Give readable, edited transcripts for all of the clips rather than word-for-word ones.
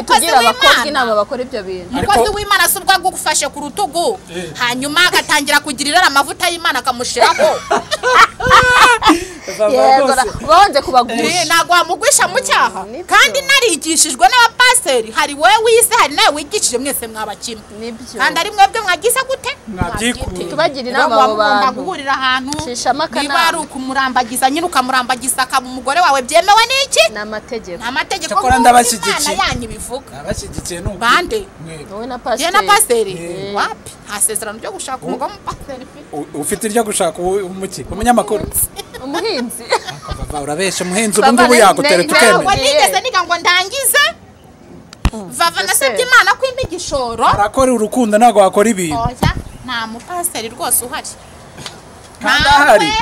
tugira abakobwa inama bakora ibyo bintu umukozi w'Imana subwa gufashe ku rutugu hanyuma agatangira kugirira amavuta y'Imana akamushiraho yego bonze kubagusha nagwa mugwisha mu cyaha kandi narigishijwe n'abapaseri hari wewe wise hari nawe wigishije mwese mwabakimwe nibyo kandi ari mwebwe mwagize gute mwabyikuye tubagira inama abo bantu guhurira ahantu shishamakana niba ari ukumurambagiza nyine ukamurambagiza akaba umugore wawe byemewe n'iki n'amategeko Cyakora ndabashyigikiye yanyu bivuga abashyigikiye nuko bande wowe na je na pasiteri paseri wapi hasezerano byo gushaka umugabo mu paseri ufite iryo gushaka umuki umunyamakuru umuhinzi akava urabesha muhinzi ubu ngubu yagutera tukemera wanigeze niga ngo ndangize vava nasabye Imana kwimba igishoro arakora urukundo ntago wakora ibintu oya nta mupaseri rwose uhari kandi ahari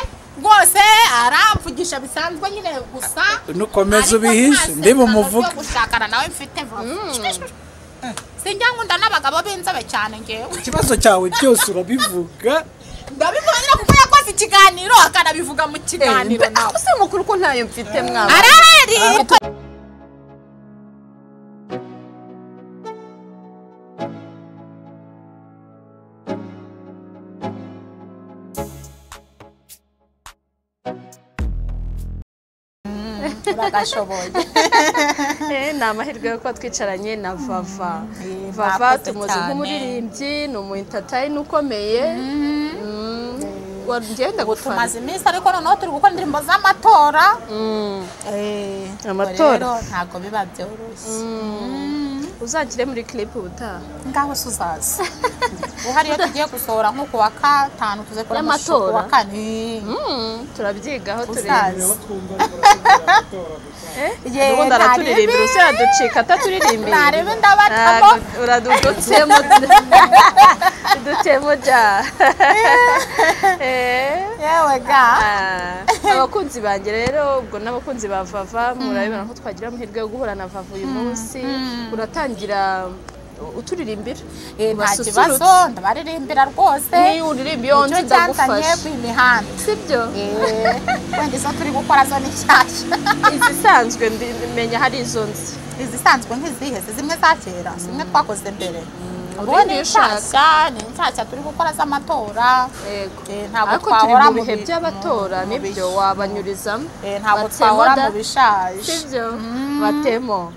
rwose aramvugisha bisanzwe nyine gusa nukomeza ubihishe ndiba umuvuga gushakana nawe mfite sinjya nkunda n'abagabo b'inzobe cyane ngewe ikibazo cyawe cyose urabivuga ndabivuga kuko yakoze ikiganiro akanabivuga mu kiganiro nawe se mukuru ko ntayo mfite mwaba arahari uragashoboye ni amahirwe yo kuba twicaranye na Vava Vava tumuzi nk'umuririmbyi ni umu entertainer ukomeye ngenda gufana tumaze iminsi ariko noneho turi gukora indirimbo z'amatora amatora ntabwo biba byoroshye uzagire muri clip ubutaha ngaho suzaza uhari iyo tugiye gusohora nko ku wa gatanu tuzekora y'amatora ku wa kane turabyigaho uzaza ubundi araturirimbira usa yaducika ataturirimbiye narebe ndabatamo uradudutsemo dutemo ja yewe ga abakunzi banjye rero ubwo n'abakunzi ba Vava murabibona ko twagira amahirwe yo guhura na Vava uyu munsi uratangira uturirimbira nta kibazo ndabaririmbira rwose niyo uririmba iyo nzi ndagufasha kw'imihanda sibyo wenda izo turi gukora zo ni nshyashya izisanzwe menya hari izo nzi izisanzwe nk'izihe zimwe za kera zimwe twakoze mbere ubundi ushaka ni nshyashya turi gukora z'amatora ntabwo twahora mu bihe by'abatora nibyo wabanyurizamo ntabwo twahora mu bishaje sibyo batemo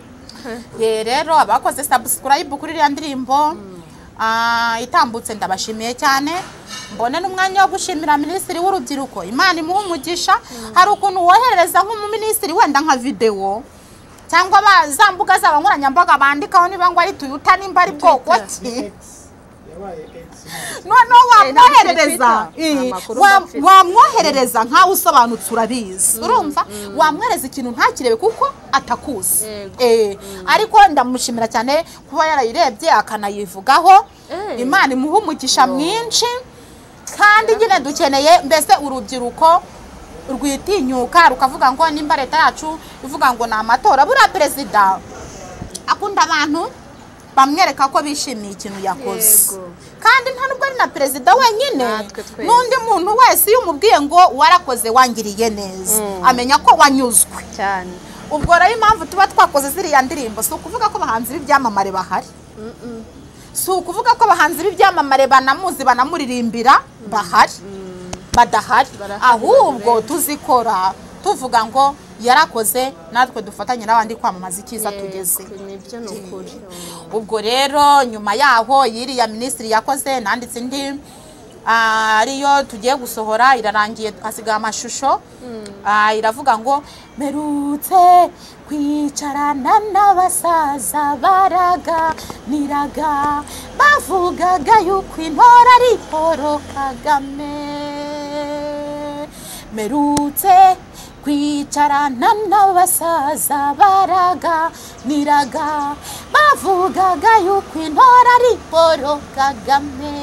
rero abakoze subscribe kuri iriya ndirimbo itambutse ndabashimiye cyane mbone n'umwanya wo gushimira minisitiri w'urubyiruko Imana imuha umugisha hari ukuntu woherereza nk'umuminisitiri wenda nka video cyangwa za mbuga zaba nkoranyambaga bandikaho niba ngo ari Toyota nimba ari bwoko ki no wamwoherereza nkawe usobanutse urabizi urumva wamwereza ikintu ntakirebe kuko atakuzi ariko ndamushimira cyane kuba yarayirebye akanayivugaho Imana imuha umugisha mwinshi kandi nyine dukeneye mbese urubyiruko rwitinyuka rukavuga ngo nimba leta yacu ivuga ngo ni amatora buriya perezida akunda abantu bamwereka ko bishimiye ikintu yakoze kandi nta nubwo ari na perezida wenyine n'undi muntu wese iyo umubwiye ngo warakoze wangiriye neza amenya ko wanyuzwe cyane ubwo rero impamvu tuba twakoze ziriya ndirimbo si ukuvuga ko abahanzi b'ibyamamare bahari si ukuvuga ko abahanzi b'ibyamamare banamuzi banamuririmbira bahari badahari ahubwo tuzikora tuvuga ngo yarakoze natwe dufatanye n'abandi kwamamaza icyiza tugeze nibyo nukuri ubwo rero nyuma yaho yiriya minisitiri yakoze nanditse indi ariyo tugiye gusohora irarangiye hasigaye amashusho iravuga ngo merutse kwicarana n'abasaza baraganiraga bavugaga yuko intora ari Paul Kagame merutse kwicarana n'abasaza baraganiraga bavugaga yuko intora ari Paul Kagame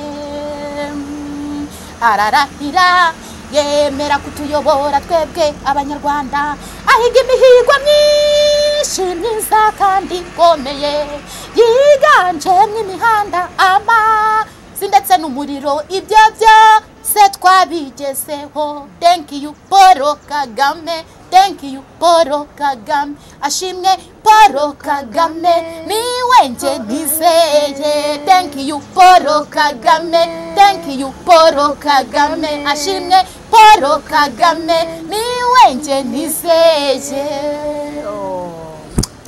ararahira yemera kutuyobora twebwe abanyarwanda ahiga imihigo myinshi myiza kandi ikomeye yiganjemo imihanda amazi ndetse n'umuriro ibyo byose twabigezeho thank you Paul Kagame thank you Paul Kagame ashimwe Paul Kagame niwe nje nizeye thank you Paul Kagame thank you Paul Kagame ashimwe Paul Kagame niwe nje nizeye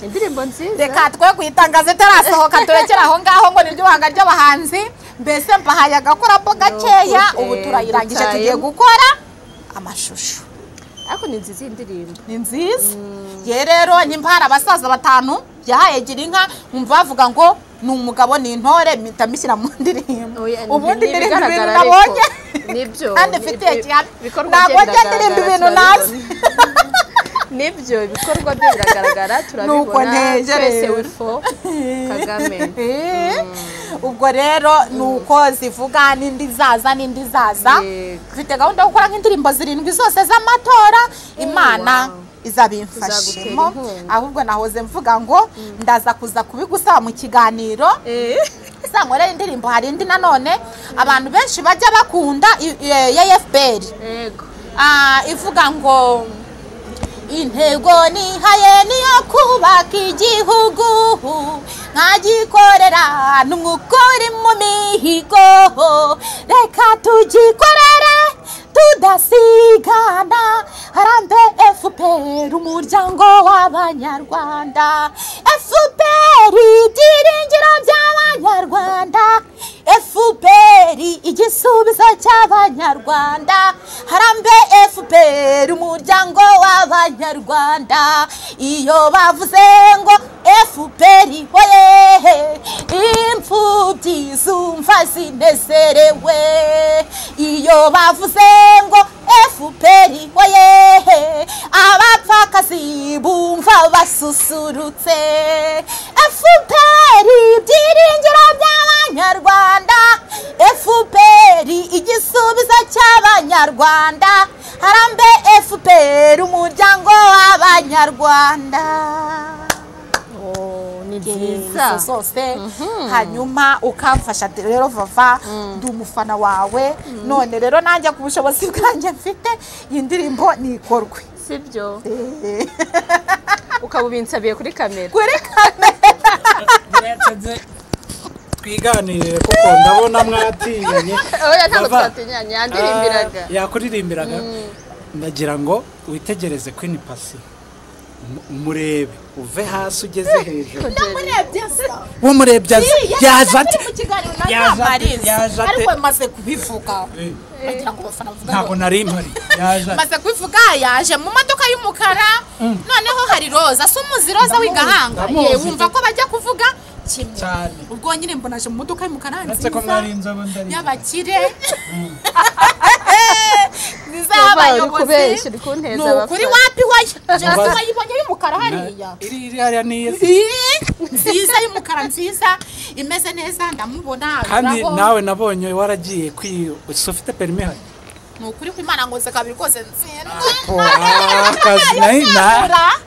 indirimbo nziza reka twe kwitangaza tarasohoka turekera aho ngaho ngo niryo banga ry'abahanzi mbese mbahaye agakoramo gakeya ubu turayirangije tugiye gukora amashusho ariko ni nziza indirimbo ni nziza ye rero nimba hari abasaza batanu yahaye Girinka umva bavuga ngo ni umugabo ni intore mpita mbishyira mu ndirimbo ubundi ndirimbo ibintu nabonye nibyo kandi mfitiye cyane ntabwo njya ndirimba ibintu nazi nibyo ibikorwa bye biragaragara turabibona twese wifo Kagame ubwo rero nuko zivuga n'indi zaza mfite gahunda yo gukora nk'indirimbo 7 zose z'amatora Imana izabimfashimo ahubwo nahoze mvuga ngo ndaza kuza kubigusaba mu kiganiro sankorera indirimbo hari indi nanone abantu benshi bajya bakunda ya FPR yego ivuga ngo intego nihaye niyo kubaka igihugu nkagikorera n'umukuri mu mihigo reka tugikorere tudasigana harambe FPR umuryango w'abanyarwanda FPR ibyiringiro by'abanyarwanda FPR igisubizo cy'abanyarwanda harambe FPR umuryango w'abanyarwanda iyo bavuze ngo FPR hoye imfubyi zumva zinezerewe iyo bavuze ngo FPR hoye abapfakazi bumva basusurutse FPR ibyiringiro by'abanyarwanda FPR igisubizo cy'abanyarwanda harambe FPR umuryango w'abanyarwanda ni nziza zose hanyuma ukamfasha rero Vava ndi umufana wawe none rero nanjye ku bushobozi bwanjye mfite iyi ndirimbo nikorwe sibyo ukabubinsabiye kuri kamera twiganirire kuko ndabona mwatinyanye oya ntabwo twatinyanye yandirimbiraga yakuririmbiraga ndagira ngo witegereze Queen Pasi murebe uve hasi ugeze hejuru umurebye yaje ate ariko maze kubivuga bagira ngo bafana bavuga ntabwo nari mpari maze kubivuga yaje mu modoka y'umukara noneho hari roza sumuzi roza w'igahanga wumva ko bajya kuvuga kimwe ubwo nyine mbonaje mu modoka y'umukara ndetse ko mwari inzobo ndari y'abakire nizabayobozi kuri wapi waya jasa yibonye y'umukara hariya iri hariya ni nziza y'umukara nziza imeze neza ndamubona kandi nawe nabonye waragiye ufite permis hari nukuri ko Imana ngoze kabiri kose nzira akazi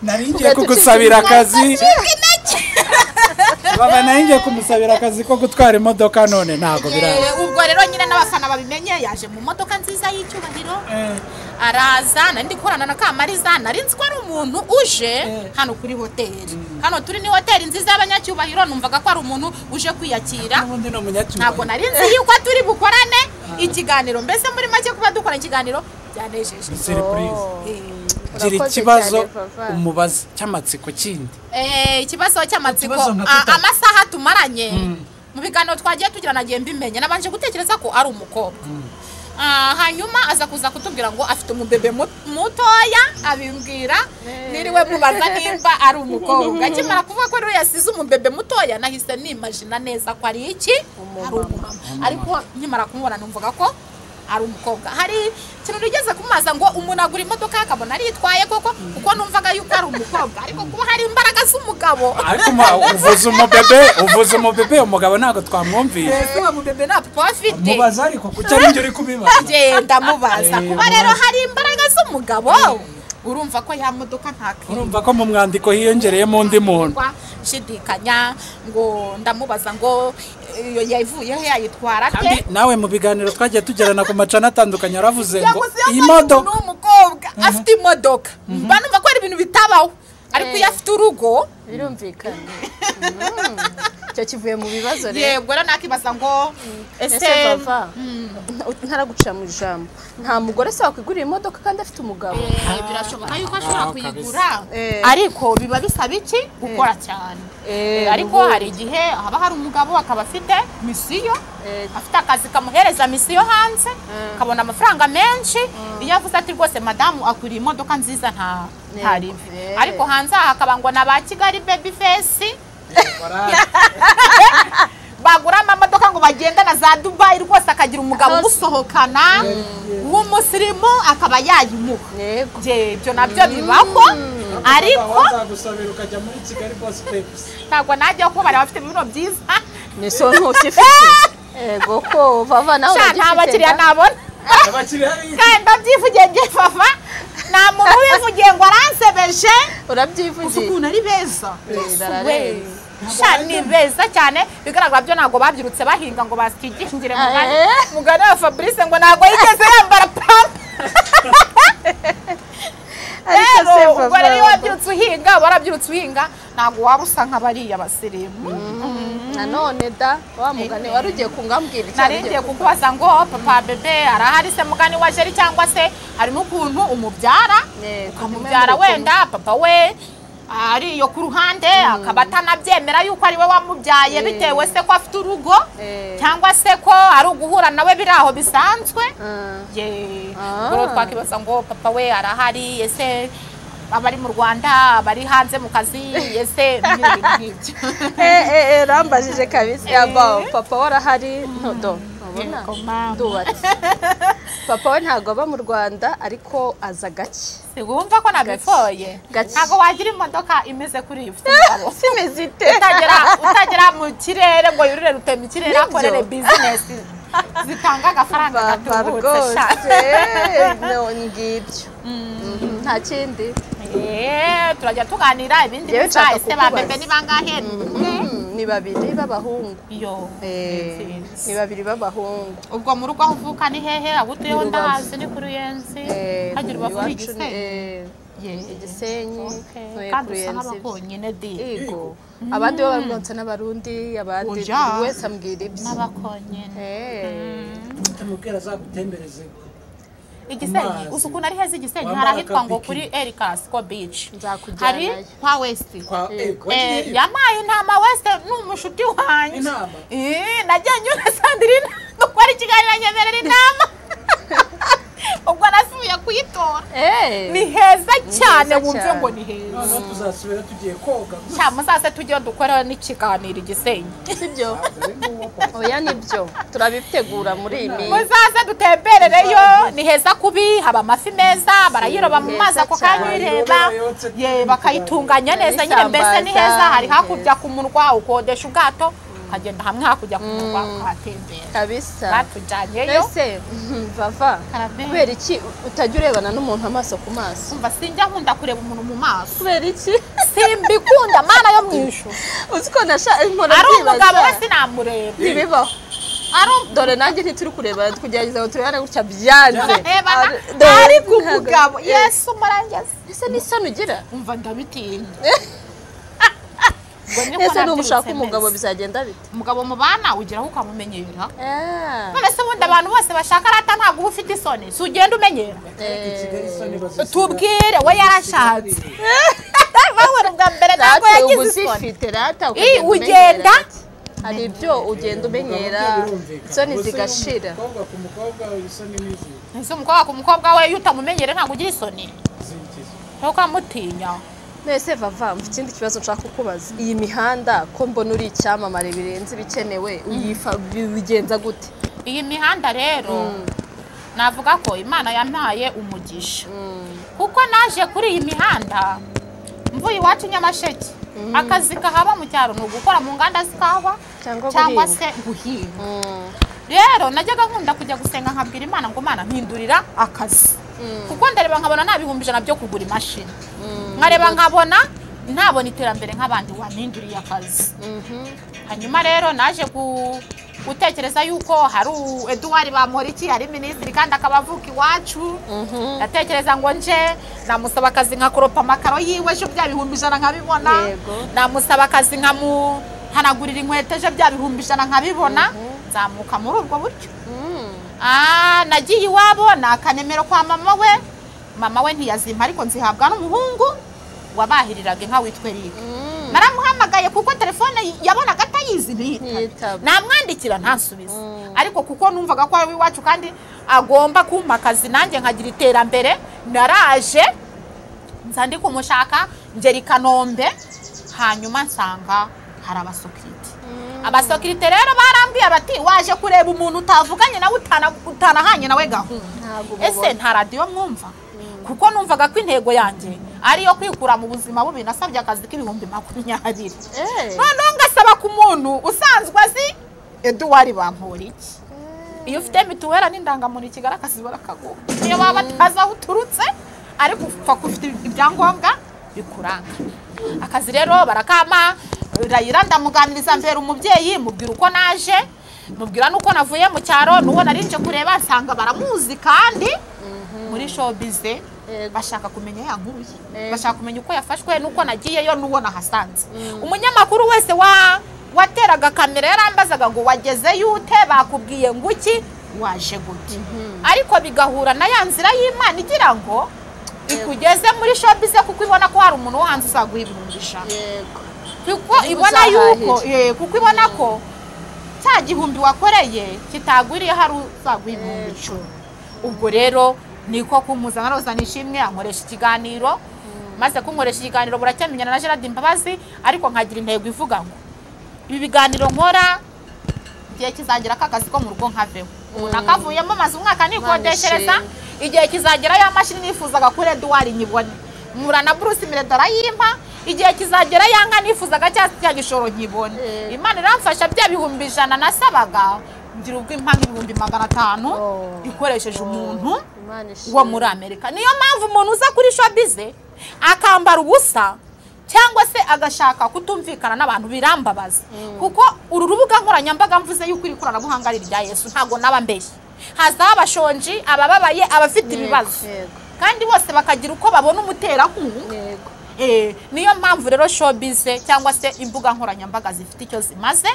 nari ngiye kugusabira akazi baba ngiye kumusabira akazi ko gutwara imodoka none ntago birara ubwo rero nyine n'abafana babimenye yaje mu modoka nziza y'icyubahiro araza nandi korana na Kamariza nari nzi ko ari umuntu uje hano kuri hoteli hano turi ni hoteli nziza y'abanyacyubahiro numvaga ko ari umuntu uje kwiyakira ntabwo nari nzi yuko turi bukorane ikiganiro mbese muri make kuba dukora ikiganiro byanejeje surprise gira ikibazo umubaza cy'amatsiko kindi ikibazo cy'amatsiko amasaha tumaranye mu biganiro twagiye tugira nagiye mbimenye nabanje gutekereza ko ari umukobwa hanyuma aza kuza kutubwira ngo afite umubebe mutoya abimbwira niriwe mubaza nimba ari umukobwa akimara kuvuga ko rero yasize umubebe mutoya nahise nimagina neza ko ari iki ari umumama ariko nkimara kumubona numvaga ko ari umukobwa hari ikintu rigeze kumaza ngo umuntu agura imodoka akabona aritwaye koko kuko numvaga yuko ari umukobwa ariko kuba hari imbaraga z'umugabo ariko uvuze umubebe umugabo ntabwo twamwumviye uwo mubebe nta papa afite mubaza ariko kuki ari njye uri kubibaza ngenda mubaza kuba rero hari imbaraga z'umugabo urumva ko ya modoka ntakiri urumva ko mu mwandiko hiyongereyemo undi muntu shidikanya ngo ndamubaza ngo yavuye he yayitwara te nawe mu biganiro twagiye tugerana ku macana atandukanye aravuze ngo iyi modoka n'umukobwa afite imodoka banumva ko ari ibintu bitabaho ariko iyo afite urugo birumvikana icyo kivuye mu bibazo rero yego rero nakibaza ngo ese Vava ntaragucira mu ijambo nta mugore se wakwigurira imodoka kandi afite umugabo birashoboka yuko ashobora kuyigura ariko biba bisaba iki gukora cyane ariko hari igihe haba hari umugabo akaba afite misiyo afite akazi kamuhereza misiyo hanze akabona amafaranga menshi iyo avuze ati rwose madamu akwiriye imodoka nziza ntarive ariko hanze hakaba ngo na ba Kigali baby face bagura amamodoka ngo bagendana za Dubai rwose akagira umugabo umusohokana w'umusirimu akaba yayimuha ibyo nabyo bibaho ariko gusabira ukajya muri Kigali Boss Babes ntabwo najya ko bari bafite ibintu byiza ni so ntukifite ego ko Vava nawe nta bakiriya nabona abakiriya kandi ndabyivugiye Vava nta muntu wivugiye ngo aransebeje urabyivugiye ukuntu ari beza ni beza cyane bigaragara byo ntabwo babyirutse bahinga ngo basikigingire mugani wa Fabrice ngo ntabwo yigeze yambara pampa rero ubwo rero wabyirutse uhinga warabyirutse uhinga ntabwo waba usa nk'abariya basirimu nanone da wa mugani wari ugiye kungambwira icyo narigiye kukubaza ngo papa bebe arahari se mugani wa Jeri cyangwa se hari n'ukuntu umubyara ukamubyara wenda papa we ari yo ku ruhande akaba atanabyemera yuko ari we wamubyaye bitewe se ko afite urugo cyangwa se ko ari uguhura nawe biri aho bisanzwe ubwo twakibaza ngo papa we arahari ese abari mu Rwanda bari hanze mu kazi ese n'ibintu nk'ibyo rambajije kabisa yaba papa warahari ntodo ndubatse papa we ntabwo aba mu Rwanda ariko aza gake wumva ko nabifoye ntabwo wagira imodoka imeze kuri iyi simeze ite utagera mu kirere ngo yurire rutema ikirere akorere bizinesi zitanga agafaranga gatubutse ngibyo nta kindi turajya tuganira ibindi bisa ese ba bebe ni bangahe ni babiri b'abahungu ni babiri b'abahungu ubwo mu rugo aho uvuka ni hehe aho utuyeho ndahazi ni kuri Ruyenzi hagira ubavuga Igisenyi kandi usa nk'abakonyine yego abandi bo barwonsa n'abarundi abandi buri wese ambwira ibye n'abakonyine utamubwira azagutembereze Igisenyi usuku nari heza Igisenyi hari ahitwa ngo kuri Ericasco Beach hari kwa West yamaye intama West n'umushuti wanjye najyanye na Sandrine dukora ikiganiro nyemerera intama ubwo nasubiye kuyitora ni heza cyane wumve ngo ni heza tuzasubira tugiye koga cyamuzase tujye dukora n'ikiganiro Igisenyi sibyo oya nibyo turabitegura muri iyi minsi muzaze dutemberereyo ni heza kubi haba amafi meza barayiroba mu mazi ako kanyireba bakayitunganya neza nyine mbese ni heza hari hakurya ku munwa ukodesha ubwato ukagenda hamwe hakurya ku munwa uhatembera kabisa batujyanyeyo ese Vava kubera iki utajya urebana n'umuntu amaso ku maso umva sinjya nkunda kureba umuntu mu maso kubera iki simbikunda mana yo mwishu uziko ari umugabo we sinamureba ntibibaho dore nanjye ntituri kureba kugerageza ngo turebe gutya byanze ari ku mugabo yesu marangeze ese n'isano ugira umva ndabitinya ese n'umushaka umugabo bizagenda bite umugabo mubana ugeraho ukamumenyera none se ubundi abantu bose bashaka arata ntabwo uba ufite isoni si ugenda umenyera tubwire we yarashatse bahura bwa mbere ntabwo yagize isoni ugenda hari ibyo ugenda umenyera isoni zigashira ese umukobwa ku mukobwa we iyo utamumenyere ntabwo ugira isoni ntukamutinya nese Vava mfite ikindi kibazo nshaka kukubaza iyi mihanda ko mbona uri icyamamare birenze bikenewe uyigenza gute iyi mihanda rero navuga ko Imana yampaye umugisha kuko naje kuri iyi mihanda mvuye iwacu Nyamasheke akazi kahaba mu cyaro ni ugukora mu nganda zikawa cyangwa se guhinga rero najyaga nkunda kujya gusenga nkabwira Imana ngo Mana mpindurira akazi kuko ndareba nkabona nta bihumbi 100 byo kugura imashini nkareba nkabona ntabona iterambere nk'abandi wampinduriye akazi hanyuma rero naje utekereza yuko hari Edouard Bamporiki ari minisitiri kandi akaba avuka iwacu ndatekereza ngo nje namusaba akazi nkakoropa amakaro yiwe ejo bya 100 nkabibona namusaba akazi nkamuhanagurira inkweto ejo bya 100 nkabibona nzamuka muri ubwo buryo nagiye iwabo nakanemero kwa mama we ntiyazimpa ariko nzihabwa n'umuhungu wabahiriraga inka witwe Eric naramuhamagaye kuko telefone yabonaga atayizi ntiyitaba namwandikira ntansubiza ariko kuko numvaga ko ari iwacu kandi agomba kumpa akazi nanjye nkagira iterambere naraje nza ndi kumushaka ngera i Kanombe hanyuma nsanga hari abasokirite rero barambwiye bati waje kureba umuntu utavuganye nawe utanahanye nawe gahunda ese nta radio mwumva kuko numvaga ko intego yanjye ariyo kwikura mu buzima bubi nasabye akazi k'ibihumbi 20 noneho ngasaba ku muntu usanzwe azi Edouard Bamporiki iyo ufite mituwera n'indangamuntu kigaragaza barakaguha iyo baba bataza aho uturutse ariko upfa kufite ibyangombwa bikuranga akazi rero barakama Rayira ndamuganiriza mbere umubyeyi mubwira uko naje mubwira nuko navuye mu cyaro nuwo narinje kureba nsanga baramuzi kandi muri showbiz bashaka kumenya yankuruye bashaka kumenya uko yafashwe nuko nagiyeyo nuwo nahasanze umunyamakuru wese wateraga kamera yarambazaga ngo wageze yute bakubwiye nguki waje gute ariko bigahura na yanzira y'Imana igira ngo ikugeze muri showbiz kuko ibona ko hari umuntu wanze uzaguha ibihundisha kuko ibona yuko kuko ibona ko cya gihumbi wakoreye kitagwiriye hari uzaguha ibihumbi 10 ubwo rero niko kumuzana Roza Nishimwe ankoresha ikiganiro maze kunkoresha ikiganiro buracyamenyana na Gerard Mbabazi ariko nkagira intego ivuga ngo ibi biganiro nkora igihe kizagira akazi ko mu rugo nkaveho nakavuyemo maze umwaka nikodeshereza igihe kizagera ya mashini nifuzaga kuri Edouard nyibone mura na Bruce Miredora yimpa igihe kizagera yanga nifuzaga cya gishoro nkibone Imana iramfasha bya 100 nasabaga ngira ubwo impanga 500 ikoresheje umuntu wo muri Amerika niyo mpamvu umuntu uza kuri showbiz akambara ubusa cyangwa se agashaka kutumvikana n'abantu birambabaza kuko uru rubuga nkoranyambaga mvuze yuko iri koranabuhanga rya Yesu ntago naba mbeshye haza abashonji abababaye abafite ibibazo kandi bose bakagira uko babona umutera niyo mpamvu rero showbiz cyangwa se imbuga nkoranyambaga zifite icyo zimaze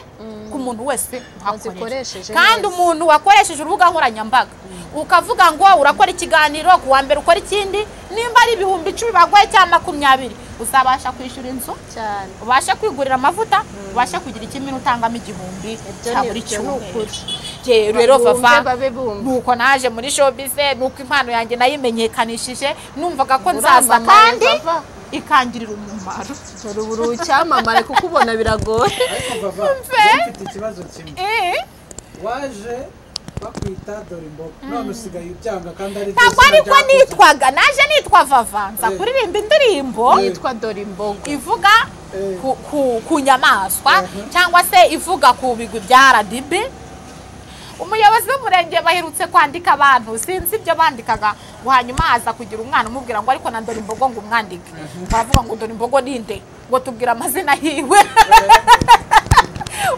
ku muntu wese uhakoresheje kandi umuntu wakoresheje urubuga nkoranyambaga ukavuga ngo urakora ikiganiro kuwa mbere ukora ikindi nimba ari 10,000 bagwaye cyangwa 20 uzabasha kwishyura inzu cyane ubasha kwigurira amavuta ubasha kugira ikimino utangamo 1000 cya buri cyumweru rero vava nuko naje muri showbiz nuko impano yanjye nayimenyekanishije numvaga ko nzaza kandi ikangirira umumaro ruburu cyamamare kuko ubona biragoye mfite ikibazo kimwe waje bakwita Dorimbogo none usigaye ubyanga kandi ari ntabwo ariko nitwaga naje nitwa Vava nza kuririmba indirimbo yitwa Dorimbogo ivuga ku nyamaswa cyangwa se ivuga ku bigwi bya RDB umuyobozi w'umurenge bahirutse kwandika abantu sinzi ibyo bandikaga hanyuma aza kugira umwana umubwira ngo ariko na Dorimbogo ngo umwandike bavuga ngo Dorimbogo ninde ngo tubwira amazina yiwe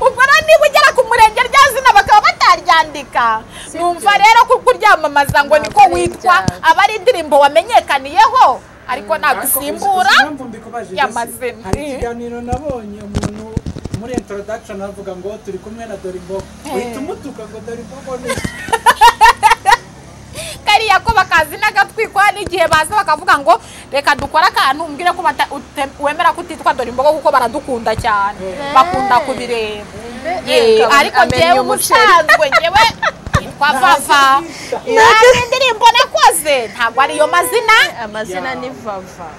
ubwo niba ugera ku murenge ryazina bakaba bataryandika numva rero kuryamamaza ngo niko witwa aba ari indirimbo wamenyekaniyeho ariko nagusimbura y'amazina hari ikiganiro nabonye umuntu muri introduction avuga ngo turi kumwe na Dorimbogo uhita umutuka ngo Dorimbogo ni kariya ko bakazi nagatwikwa n'igihe baza bakavuga ngo reka dukora akantu umbwire ko wemera kutitwa Dorimbogo kuko baradukunda cyane bakunda kubireba ariko jewe umusanzwe nyewe yitwa Vava indirimbo nakoze ntabwo ariyo amazina ni Vava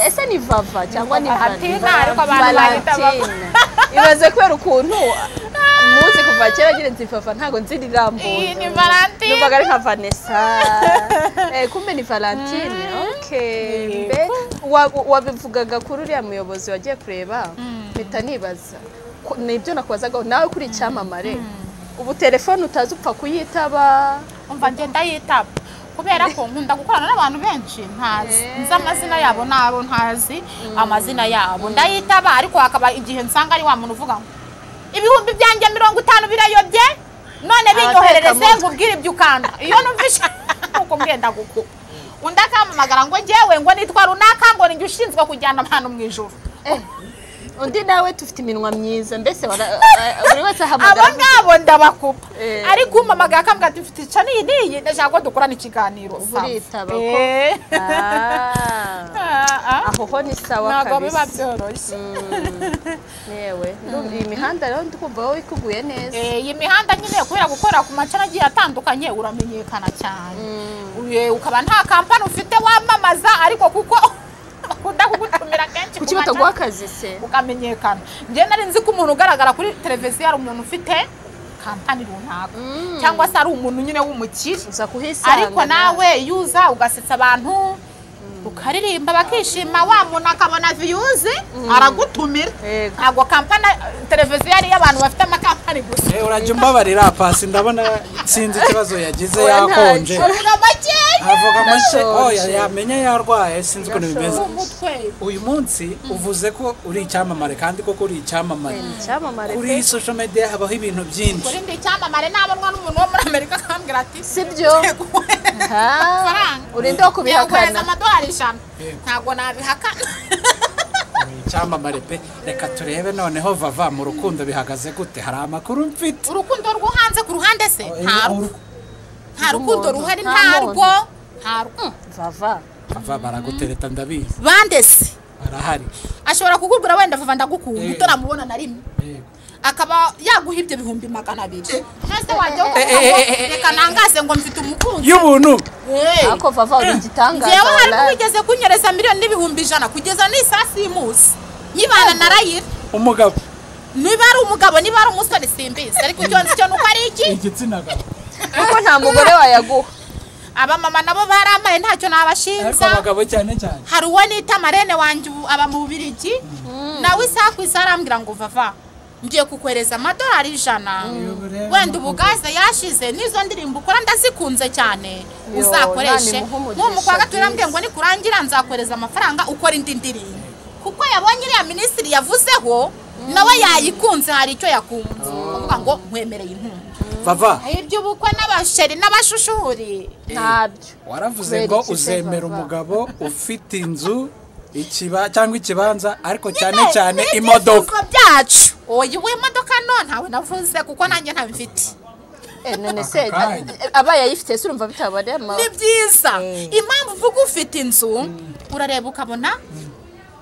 ese ni Vava cyangwa ni Valentine ariko abantu bahita ibaze kwera ukuntu umunsi kuva kera ngira nzi Vava ntago nzi rirambo ni Valentine numvaga ari nka Vanessa kumbe ni Valentine okay wabivugaga kuri uriya muyobozi wagiye kureba mpita nibaza nibyo nakwazaga nawe kuri cyamamare ubu telefone utazi upfa kuyitaba umva ngenda yitaba kubera ko nkunda gukorana n'abantu benshi ntazi nzi amazina yabo nabo ntazi amazina yabo ndayitaba ariko akaba igihe nsanga ari wa muntu uvuga ngo ibihumbi byanjye 50 birayobye none binyoherereze ngubwire ibyo ukanda iyo numvisha uko ngenda gukuba undi akamamagara ngo njyewe ngo nitwa runaka ngo ninjye ushinzwe kujyana abantu mu ijuru undi nawe tufite iminwa myiza mbese buri wese ahamagara abo ngabo ndabakupa ariko umamagara akambwira ati ufite ica niyi ndashaka ko dukorana ikiganiro uritaba ko aho ho ni sawa kabisa ntabwo biba byoroshye yewe iyi mihanda rero ndikumva wowe ikuguye neza iyi mihanda nyine kubera gukora ku macana agiye atandukanye uramenyekana cyane ukaba nta kampani ufite wamamaza ariko kuko bakunda kugutumira kenshi kuki bataguha akazi se ukamenyekana njye nari nzi ko umuntu ugaragara kuri televiziyo ari umuntu ufite kampani runaka cyangwa se ari umuntu nyine w'umukire uza kuhisanga ariko nawe yuza ugasetsa abantu ukaririmba bakishima wa muntu akabona views aragutumira ntabwo kampani televiziyo ari y'abantu bafite amakampani gusa urajya umbabarira pasi ndabona sinzi ikibazo yagize yakonje avuga make yamenye yarwaye sinzi uko bimeze uyu munsi uvuze ko uri icyamamare kandi koko uri icyamamare kuri social media habaho ibintu byinshi kuri ndi icyamamare nabonwa n'umuntu wo muri Amerika akambwira ati sibyo urinde kubihakana amadolari 5 ntabwo nabihakana icyamamare pe reka turebe noneho Vava mu rukundo bihagaze gute hari amakuru mfite urukundo rwo hanze ku ruhande se nta rukundo ruhari ntarwo Vava baragutereta ndabizi bande se barahari ashobora kugurura wenda Vava ndagukunda utaramubona na rimwe akaba yaguha ibyo 200 maze wajya reka nangaze ngo mfite umukunzi y'ubuntu ako Vava uri gitangaza yewe hari wigeze kunyereza miliyoni n'ibihumbi 100 kugeza n'isasi y'umunsi nyibana narayira umugabo niba ari umugabo niba ari umusore simbizi ariko icyo nzi cyo nuko ari iki igitsina gabo kuko nta mugore wayaguha aba mama nabo baramaye ntacyo nabashinza ariko abagabo cyane hari uwo nita Marene wanje aba mu Bubiligi nawe isaku isarambwira ngo Vava ngiye kukwereza amadolari 100 wenda ubugaze yashize nizo ndirimbo ukora ndazikunze cyane uzakoreshe mu kwa gatatu rambwiye ngo nikurangira nzakwereza amafaranga ukora indi ndirimbo kuko yabonye iriya minisitiri yavuzeho nawe yayikunze hari icyo yakunze uvuga ngo nkwemereye inkunga Vava ibyo bukwe n'abasheri n'abashushuri ntabyo waravuze ngo uzemera umugabo ufite inzu cyangwa ikibanza ariko cyane cyane imodoka byacu oyi we imodoka no ntawe navuze kuko nanjye ntabifite none se abaye ayifite se urumva bitabare ni byiza impamvu uvuga ufite inzu urareba ukabona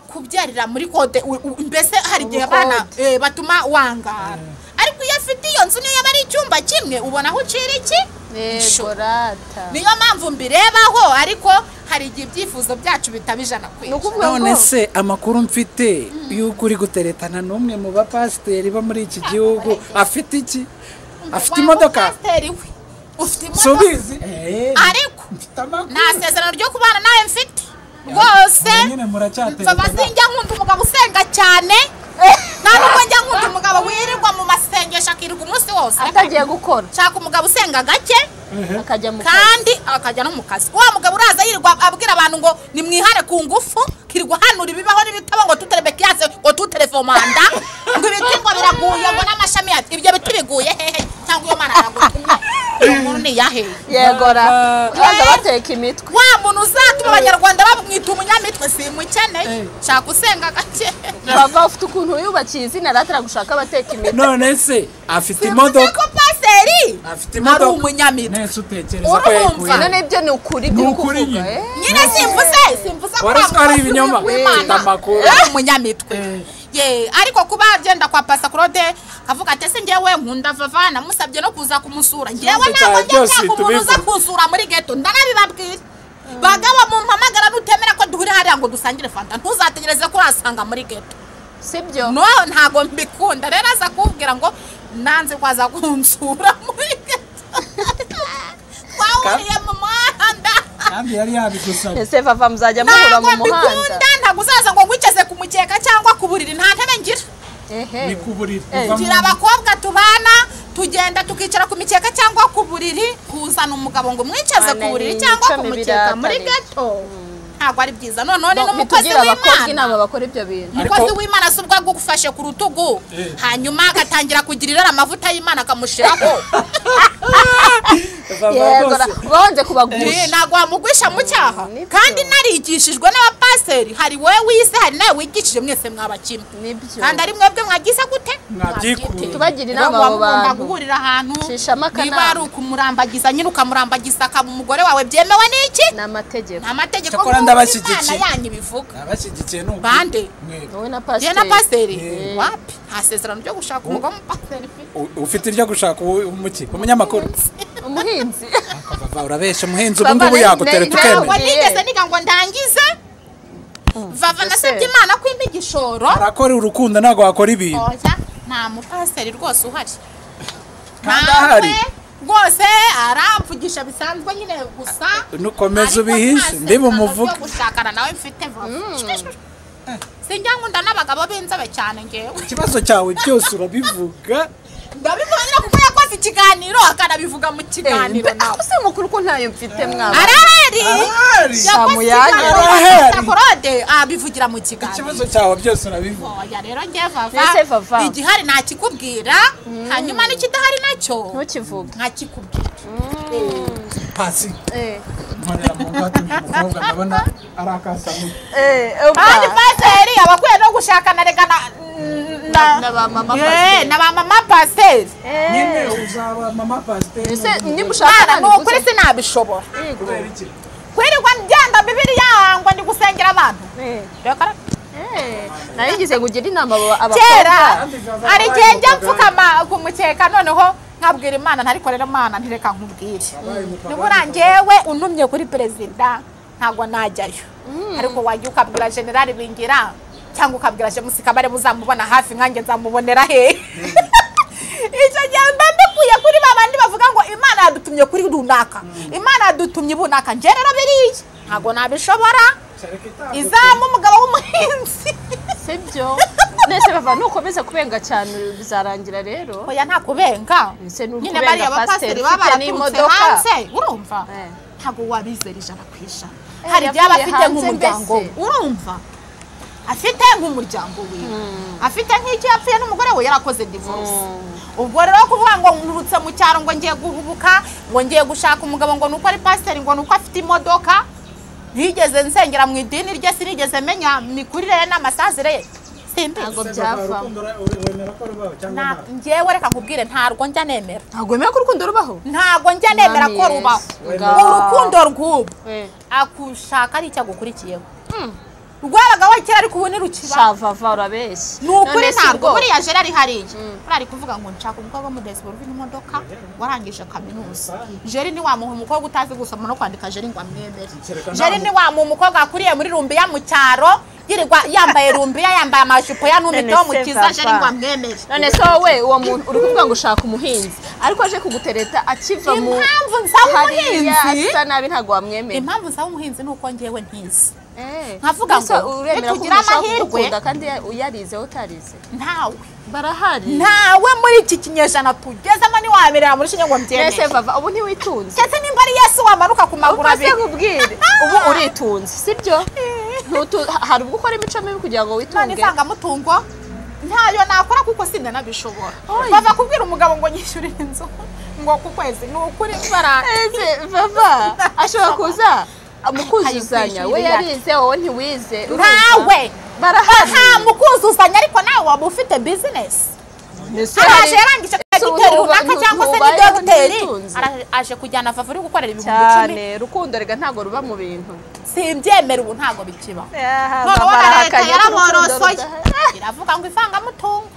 kubyarira muri kode mbese hari igihe abana batuma wangara ariko iyo afite iyo nzu niyo yaba ari icyumba kimwe ubona aho ucira iki niyo mpamvu mbirebaho ariko hari igihe ibyifuzo byacu bitabijana none se amakuru mfite y'uko uri guteretana n'umwe mu bapasiteri bo muri iki gihugu afite iki afite imodoka ufite subizi ariko nta sezerano ryo kubana nawe mfite rwose Vava sinjya nkunda umugabo usenga cyane nta nubwo njya nkunda umugabo wirirwa mu masengesho akirirwa umunsi wose atagiye gukora nshaka umugabo usenga gake akajya mu kandi akajya no mu kazi wa mugabo uraza yirirwa abwira abantu ngo nimwihane ku ngufu kirirwa hanura ibibaho n'ibitabo ngo tuterebeke yaze ngo tutelefomanda ngo ibiti ngo biraguye ngo n'amashami yacu ibyo biti biguye hehe cyangwa iyo mana aragutumye umuntu ni yahe yegora uraza bateka imitwe wa muntu uzatuma abanyarwanda bamwita umunyamitwe simukeneye shaka usenga gake Vava ufite ukuntu yubakiye izina ratara gushaka abateka imitwe none se afite imodoka ko paseri afite imodoka ari umunyamitwe nese utekereza ko yakuye none ibyo ni ukuri kuvuga nyine simvuze ko ari ibinyoma amakuru umunyamitwe ariko kuba agenda kwa Pasa Claude kavuga ati se ngewe nkunda Vava namusabye no kuza kumusura ngewe ntabwo njya kumuza kusura muri ghetto ndanabibabwira bagaba mu mpamagara nutemera ko duhuri hariya ngo dusangire fanta ntuzategereze ko urasanga muri ghetto sibyo no ntago mbikunda rero aza kubwira ngo nanze kwaza kunsura muri ghetto twahuriye mu muhanda kandi yari yabigusaba ese Vava muzajya muhura mu muhanda ntabwo uzaza ngo ngwiceze ku mukeka cyangwa ku buriri nta ntebe ngira ni ku buriri ngira abakobwa tubana tugenda tukicara ku mikeka cyangwa ku buriri kuzana umugabo ngo mwicaze ku buriri cyangwa ku mukeka muri ghetto ntabwo ari byiza none n'umukozi w'Imana inama bakora ibyo bintu umukozi w'Imana subwa gufashe ku rutugu hanyuma agatangira kugirira amavuta y'Imana akamushiraho yego bonze kubagusha ntabwo wamugwisha mu cyaha kandi narigishijwe n'abapasiteri hari wowe wise hari nawe wigishije mwese mwabakimwe kandi ari mwebwe mwagize gute tubagira inama abo bantu guhurira ahantu shishama kana niba ari ukumurambagiza nyine ukamurambagiza akaba umugore wawe byemewe n'iki n'amategeko ko ndabashyigikiye yanyu bivuga abashyigikiye n'uko bande wowe na pasiteri wapi hasezerano ryo gushaka umugabo w'umupasiteri ufite iryo gushaka umuki umunyamakuru umuhinzi akava urabesha umuhinzi ubu ngubu yagutera tukemera nigeze niga ngo ndangize vava nasabye Imana ko impa igishoro arakora urukundo ntabwo wakora ibintu oya nta mupasiteri rwose uhari kandi ahari rwose aramvugisha bisanzwe nyine gusa nukomeza ubihishe ndiba umuvuga gushakana nawe mfite sinjya nkunda n'abagabo b'inzobe cyane ngewe ikibazo cyawe cyose urabivuga ndabivuga kuko yakoze ikiganiro akanabivuga mu kiganiro nawe se mukuru ko ntayo mfite mwaba arahari yakoze korode abivugira mu kiganiro ikibazo cyawe byose urabivuga oya rero ngiye vava igihari nakikubwira hanyuma n'ikidahari nacyo ntukivuge nkakikubwira pasi nkorera mu gato umukobwa ndabona ari akasamu kandi pasiteri abakwiye no gushakana regana na ba mama pasiteri nyine uzaba mama pasiteri ese nimushakana n'ukuri sinabishobora kwirirwa mbyanda Bibiliya ngo ndi gusengera abantu narigize kugira inama kera hari igihe njya mfukama ku mukeka noneho nkabwira Imana ntarikorera Imana ntireka nkubwire nibura njyewe untumye kuri perezida ntabwo najyayo ariko wajya ukabwira generali Bingira cyangwa ukabwira James Kabare muzamubona hafi nkanjye nzamubonera he icyo gihe mbikuye kuri babandi bavuga ngo Imana yadutumye kuri runaka Imana yadutumye bunaka nje rero biriye ntabwo nabishobora izamu umugabo w'umuhinzi sibyo nese bava nukomeza kubenga cyane bizarangira rero oya nta kubenga nyine bari abapasiteri baraturutse hanze urumva ntabwo wabizera ijana ku ijana hari byaba afite nk'umuryango urumva afite nk'umuryango we afite nk'icyo yapfuye n'umugore we yarakoze divorce ubwo rero kuvuga ngo nturutse mu cyaro ngo ngiye guhubuka ngo ngiye gushaka umugabo ngo nuko ari pasiteri ngo nuko afite imodoka ntigeze nsengera mu idini rye sinigeze menya mikurire ye n'amasazire ye ntabwo byava njyewe reka nkubwire ntabwo njya nemera ntabwo wemera ko urukundo rubaho ntabwo njya nemera ko rubaho urukundo rw'ubu akushaka ari icyo agukurikiyeho rwabagaho kera ariko ubu ntirukiba vava urabeshya ni ukuri ntabwo buriya jeri ari hariya ari kuvuga ngo nshaka umukobwa w'umudesiboro ufite imodoka warangije kaminuza jeri ntiwamuha umukobwa utazi gusoma no kwandika jeri ngo amwemere jeri ntiwamuha umukobwa akuriye muri rumbiya mu cyaro yirirwa yambaye rumbiya yambaye amajipo ya numito mu kiza jeri ngo amwemere none so wowe uwo muntu uri kuvuga ngo ushaka umuhinzi ariko aje kugutereta akiva mu impamvu nsaba umuhinzi asa nabi ntabwo wamwemera impamvu nsaba umuhinzi ni uko njyewe ntizi nkavuga ngo tugira amahirwe kandi uyarize utarize ntawe barahari ntawe muri iki kinyejana tugezemo niwaberera muri shinge ngo mbyemere ese vava ubu ntiwitunze cyese nimba ari Yesu wamanuka ku maguru abiri nkubwire ubu uritunze sibyo hari ubwo ukora imico mibi kugira ngo witunge none isangamutungo ntayo nakora kuko sinanabishobora bava kubwira umugabo ngo nyishyurire inzu ngo ku kwezi ni ukuri ese vava ashobora kuza mukuzuzanya we yarize wowe ntiwize ntawe barahari nta mukuzuzanya ariko nawe waba ufite bizinesi araje yarangije dogiteri runaka cyangwa se ni dogiteri aje kujyana vava uri gukorera ibihumbi 10 cyane rukundo rega ntago ruba mu bintu simbyemera ubu ntago bikiba noneho na leta yaraborosoye iravuga ngo ivangamutungo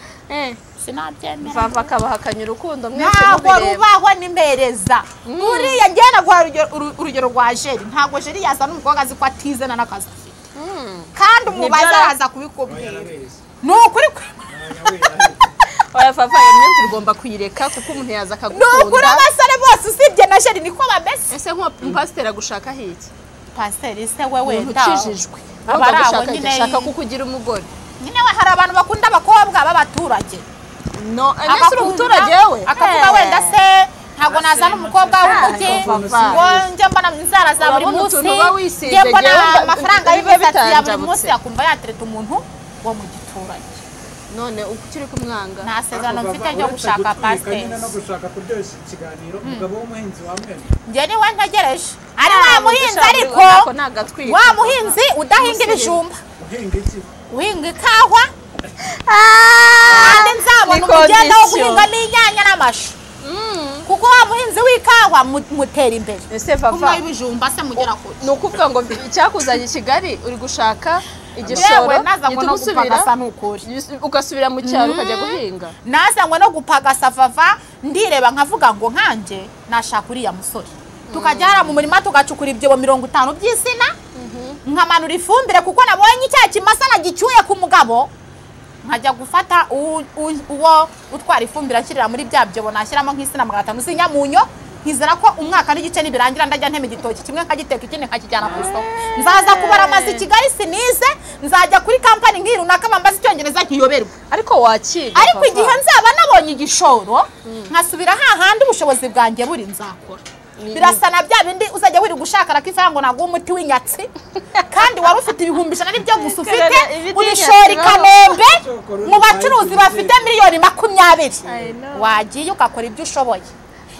sinabyemera vava akabahakanya urukundo mwese ntabwo rubaho nimbereza uriya njye naguha urugero rwa jeri ntabwo jeri yaza n'umukobwa azi ko atizana n'akazi kandi umubaza araza kubikubwira ni ukuri oya vava iyo myenda ugomba kuyireka kuko umuntu yaza akagukunda ni ukuri abasore bose usibye na jeri niko bameze ese nk'umupasiteri agushaka hiki pasiteri se we wenda ukijijwe abaraho nyine ashaka kukugira umugore nyine we hari abantu bakunda abakobwa b'abaturage no ese umuturage we akavuga wenda se ntabwo nazana umukobwa w'umuti ngo njye mbona inzara za buri munsi njye mbona amafaranga y'imisatsi ya buri munsi akumva yatereta umuntu wo mu giturage none ukiri kumwanga nta sezerano mfite ryo gushaka pasiteri no gushaka kuryoshya ikiganiro umugabo w'umuhinzi wamwemye njye niwe ntegereje ari wa muhinzi ariko wa muhinzi udahinga ibijumba uhinga iki uhinga ikawa kandi nzabona umugenda wo guhinga n'inyanya n'amashu kuko wa muhinzi w'ikawa mutera imbere ese vava ibijumba se mugera kure ni ukuvuga ngo icyakuzanye i Kigali uri gushaka igishoro ugasubira mu cyaro ukajya guhinga nazanywe no gupagasa vava ndireba nkavuga ngo nkanje nashaka uriya musore tukajyara mu murima tugacukura ibyobo 50 by'isina nkamanura ifumbire kuko nabonye icya kimasa nagicyuye ku mugabo nkajya gufata uwo utwara ifumbire akirira muri bya byobo nashyiramo nk'isina 500 z'inyamunyo nkizera ko umwaka n'igice nibirangira ndajya nteme igitoki kimwe nkagiteka ikindi nkakijyana ku isoko nzaza kubara amazi Kigali sinize nzajya kuri company nkirunaka bambaza icyongereza nkiyoberwa ariko wakira ariko igihe nzaba nabonye igishoro nkasubira hahandi ubushobozi bwanjye buri nzakora birasa na bya bindi uzajya wiri gushaka rakifango nago umuti w'inyatsi kandi wari ufite ibihumbi 100 n'ibyo gusa ufite urishori Kanombe mu bacuruzi bafite miliyoni 20 wagiye ukakora ibyo ushoboye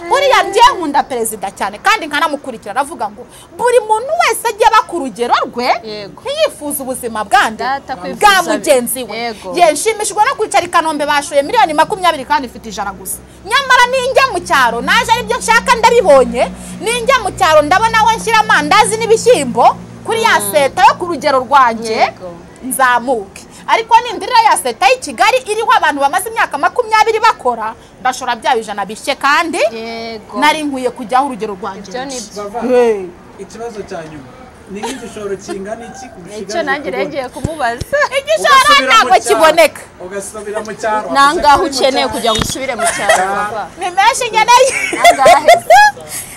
buriya njye nkunda perezida cyane kandi nkanamukurikira aravuga ngo buri muntu wese ajye bakurugero rwe ntiyifuza ubuzima bwande bwa mugenzi we yeshimishwa no kwicara Kanombe bashoye miliyoni 20 kandi ifite ijana gusa nyamara ninjya mu cyaro naje ari byo nshaka ndabibonye ninjya mu cyaro ndabona we nshyira amandazi n'ibishyimbo kuri ya seta yo ku rugero rwanjye nzamuke ariko nindirira ya seta y'i Kigali iriho abantu bamaze imyaka 20 bakora ndashora bya bijana bishye kandi nari nkuye kujyaho urugero rwanjye ikibazo cyanyuma ni igishoro kingana iki icyo nanjye rengeye kumubaza igishoro ntabwo kiboneka ugasubira mu cyaro nangaho ukeneye kugira ngo usubire mu cyaro baba ni menshi nkeneye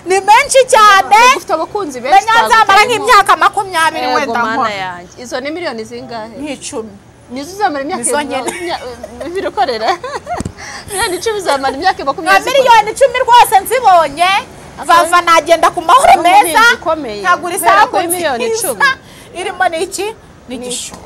ni menshi cyane ufite abakunzi benshi nzamara nk'imyaka 20 wenda nkora izo ni miliyoni zingahe nk'icumi nizo uzamara imyaka birukorera miliyoni 10 uzamara imyaka 20 miliyoni 10 rwose nzibonye vava nagenda ku mahoro meza nkagura isaha kuri miliyoni 10 irimo n'iki n'igishoro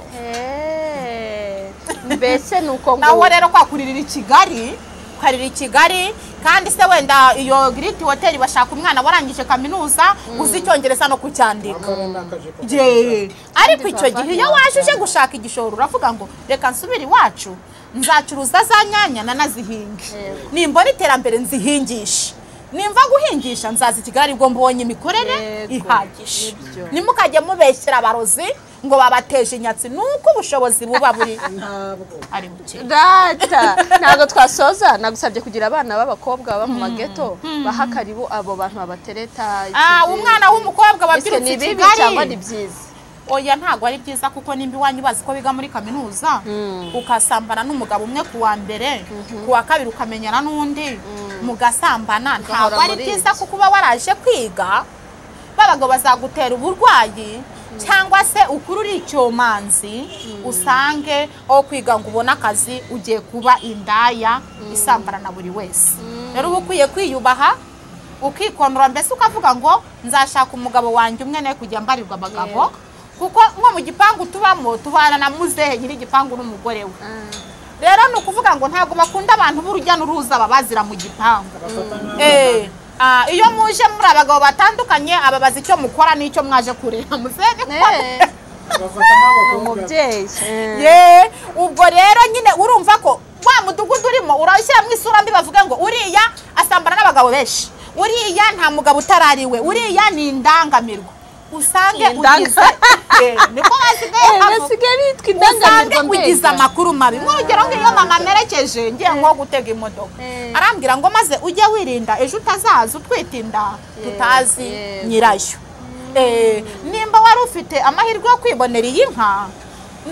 mbese nuko ngo nawe rero kwakuririra i Kigali ukarira i Kigali kandi se wenda iyo Great Hotel bashaka umwana warangije kaminuza uzi icyongereza no kucyandika ariko icyo gihe iyo washuje gushaka igishoro uravuga ngo reka nsubire iwacu nzacuruza za nyanya nanazihinge nimbona iterambere nzihingisha nimva guhingisha nzaza i Kigali ubwo mbonye imikorere ihagije nimukajye mubeshyira abarozi ngo babateje inyatsi nuko ubushobozi buba buri ari buke data ntago twasoza nagusabye kugira abana b'abakobwa baba mu mageto baha karibu abo bantu babatereta umwana w'umukobwa babirutse i Kigali cyangwa ni byiza oya ntago ari byiza kuko nimba iwanyu bazi ko biga muri kaminuza ukasambana n'umugabo umwe ku wa mbere ku wa kabiri ukamenyana n'undi mugasambana ntago ari byiza kuko uba waraje kwiga babago bazagutera uburwayi cyangwa se ukururi icyomanzi usange aho kwiga ngo ubone akazi ugiye kuba indaya isambana na buri wese rero uba ukwiye kwiyubaha ukikonora mbese ukavuga ngo nzashaka umugabo wanjye umwe ne kujya mbarirwa abagabo kuko nko mu gipangu tubamo tubana na muzehe nyiri igipangu n'umugore we rero ni ukuvuga ngo ntabwo bakunda abantu b'urujya n'uruza babazira mu gipangu iyo muje muri abagabo batandukanye ababaza icyo mukora n'icyo mwaje kureba muzehe umubyeyi ubwo rero nyine urumva ko wa mudugudu urimo urashyira mu isura mbi bavuga ngo uriya asambana n'abagabo benshi uriya nta mugabo utarariwe uriya ni indangamirwa usange ugize niko basigaye bitwa indangamirwa ugize amakuru mabi nk'urugero nk'iyo mama amerekeje ngiye nko gutega imodoka arambwira ngo maze ujye wirinda ejo utazaza utwite inda tutazi nyirayo nimba wari ufite amahirwe yo kwibonera iyi nka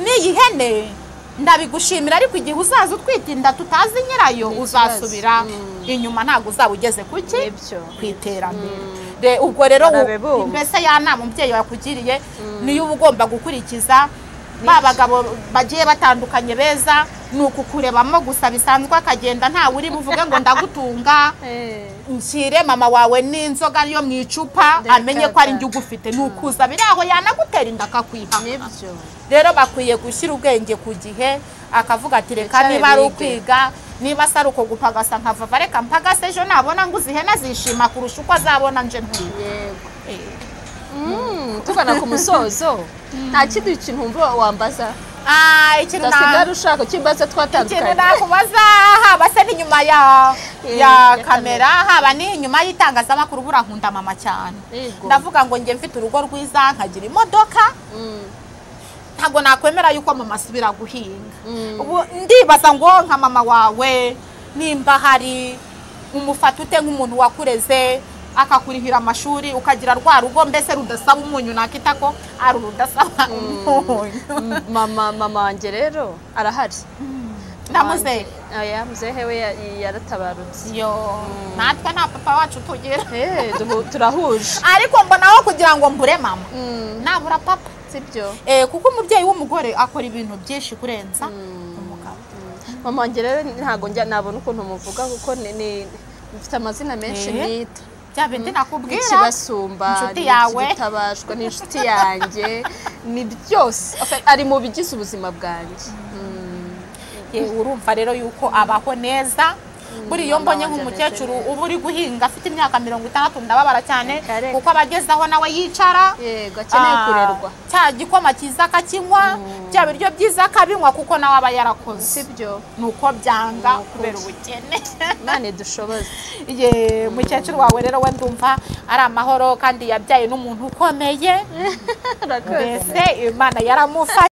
n'iyi hene ndabigushimira ariko igihe uzaza utwite inda tutazi nyirayo uzasubira inyuma ntabwo uzaba ugeze kuki ku iterambere ubwo rero mbese ya nama umubyeyi wakugiriye niyo uba ugomba gukurikiza babagabo bagiye batandukanye beza nuko kurebamo gusa bisanzwe akagenda nta uri buvuge ngo ndagutunga nshyire mama wawe n'inzoga yo mu icupa amenye ko ari njye ugufite nukuza biraho yanagutera inda akakwiha nibyo rero bakwiye gushyira ubwenge ku gihe akavuga ati reka niba ari ukwiga niba se ari uko gupagasa nkava reka mpagase ejo nabona ngo uzihene zishima kurusha uko azabona nje ntuye tugana ku musozo nta kindi kintu wumva wambaza ikintu udasigara ushaka kimbaza twatandukanye ikintu nakubaza haba se n'inyuma ya kamera haba n'inyuma y'itangazamakuru bura nkunda mama cyane ndavuga ngo njye mfite urugo rwiza nkagira imodoka ntago nakwemera yuko mama asubira guhinga ubu ndibaza ngo nka mama wawe nimba hari umufata ute nk'umuntu wakureze akakurihira amashuri ukagira rwa rugo mbese rudasaba umunyu nakita ko ari rudasaba umunyu mama wanjye rero arahari ndamuzehe muzehe we yaratabarutse natwe nta papa wacu tugira turahuje ariko mbonaho kugira ngo mbure mama nabura papa sibyo kuko umubyeyi w'umugore akora ibintu byinshi kurenza umugabo mama wanjye rero ntago njya nabona ukuntu muvuga kuko mfite amazina menshi nita bindi nakubwira ikibasumba inshuti yawe gutabashwa n'inshuti yanjye ni byose ari mu bigize ubuzima bwanjye urumva rero yuko abaho neza buri iyo mbonye nk'umukecuru uba uri guhinga afite imyaka 60 ndababara cyane kuko abageze aho nawe yicara yego akeneye kurerwa cya gikoma cyiza akakinywa bya biryo byiza akabinywa kuko nawe aba yarakoze sibyo nuko byanga kubera ubukene nane dushoboze mukecuru wawe rero we ndumva ari amahoro kandi yabyaye n'umuntu ukomeye mbese Imana yaramufashe